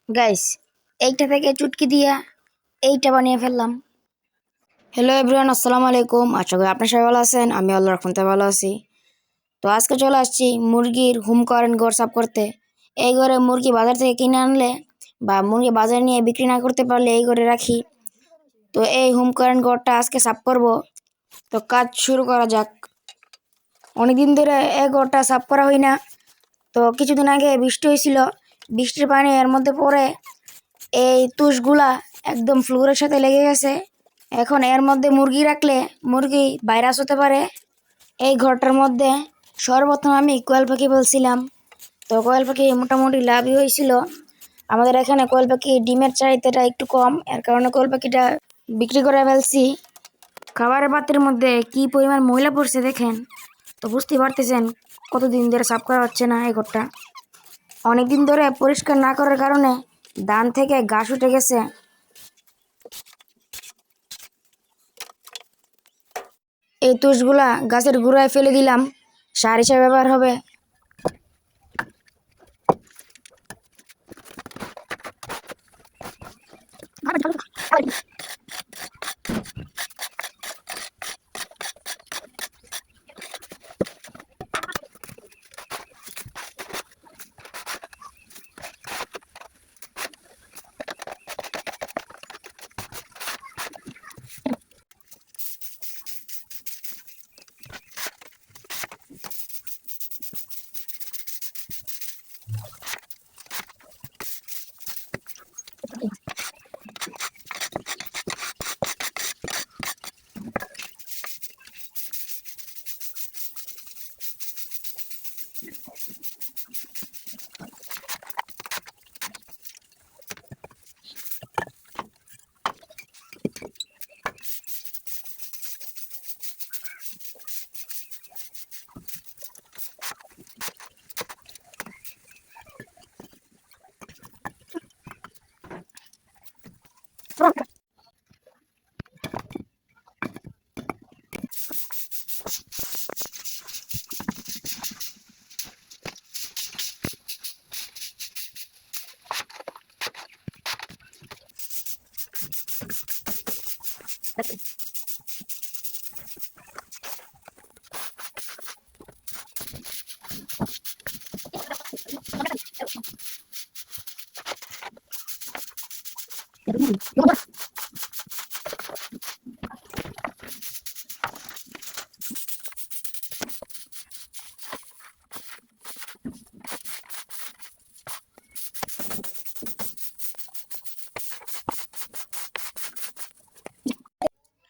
Guys, এইটা থেকে চুটকি দিয়া এইটা বানিয়ে ফেললাম। হ্যালো এভরিওয়ান, আসসালামু আলাইকুম। আশা করি আপনার সবাই ভালো আছেন। আমি আল্লাহর রহমতে ভালো আছি। তো আজকে চলে আসছি মুরগির হোম কোয়ারেন্ট ঘর সাফ করতে। এই ঘরে মুরগি বাজার থেকে কিনে আনলে বা মুরগি বাজারে নিয়ে বিক্রি না করতে পারলে এই ঘরে রাখি। তো এই হোম কোয়ারেন্ট ঘরটা আজকে সাফ করব। তো কাজ শুরু করা যাক। অনেকদিন ধরে এই ঘরটা সাফ করা হয় না। তো কিছুদিন আগে বৃষ্টি হয়েছিল, বৃষ্টির পানি এর মধ্যে পড়ে এই তুষগুলা একদম ফ্লোরের সাথে লেগে গেছে। এখন এর মধ্যে মুরগি রাখলে মুরগি ভাইরাস হতে পারে। এই ঘরটার মধ্যে সর্বপ্রথম আমি কোয়েল পাখি বলছিলাম। তো কোয়েল পাখি মোটামুটি লাভই হয়েছিল। আমাদের এখানে কোয়েল পাখি ডিমের চাহিদাটা একটু কম, এর কারণে কোয়েল পাখিটা বিক্রি করে ফেলছি। খাবারের পাত্রের মধ্যে কি পরিমাণ ময়লা পড়ছে দেখেন, তো বুঝতে পারতেছেন কতদিন ধরে সাফ করা হচ্ছে না এই ঘরটা। অনেকদিন ধরে পরিষ্কার না করার কারণে ধান থেকে ঘাস উঠে গেছে। এই তুষগুলা গাছের গোড়ায় ফেলে দিলাম, সার হিসেবে ব্যবহার হবে।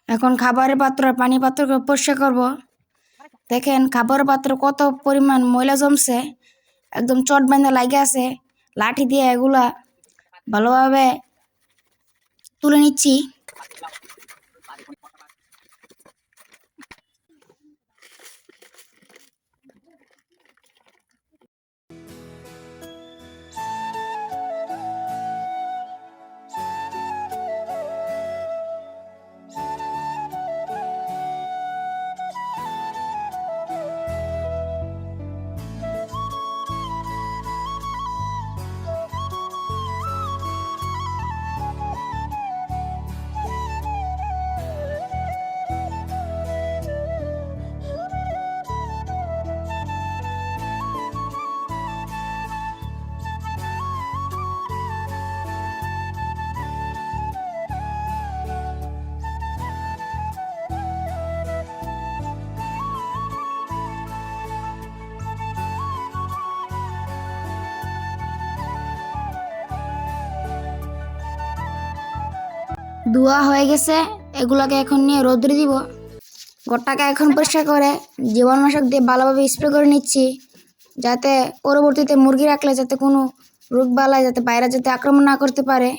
এখন খাবারের পাত্র আর পানি পাত্রকে পরিষ্কার করব। দেখেন খাবারের পাত্র কত পরিমাণ ময়লা জমছে, একদম চট বেঁধে লাগে আছে। লাঠি দিয়ে এগুলা ভালোভাবে তুলে নিচ্ছি। ধোয়া হয়ে গেছে, এগুলাকে এখন নিয়ে রোদ্রে দিব। ঘরটাকে এখন পরিষ্কার করে জীবাণুনাশক দিয়ে ভালোভাবে স্প্রে করে নিচ্ছি, যাতে পরবর্তীতে মুরগি রাখলে যাতে কোনো রোগ বালাই যাতে বাইরে যাতে আক্রমণ না করতে পারে।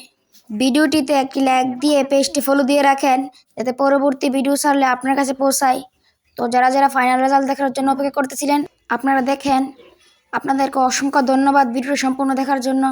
ভিডিওটিতে একটি লাইক দিয়ে পেজটি ফলো দিয়ে রাখেন, যাতে পরবর্তী ভিডিও ছাড়লে আপনার কাছে পৌঁছায়। তো যারা যারা ফাইনাল রেজাল্ট দেখার জন্য অপেক্ষা করতেছিলেন, আপনারা দেখেন। আপনাদেরকে অসংখ্য ধন্যবাদ ভিডিও সম্পূর্ণ দেখার জন্য।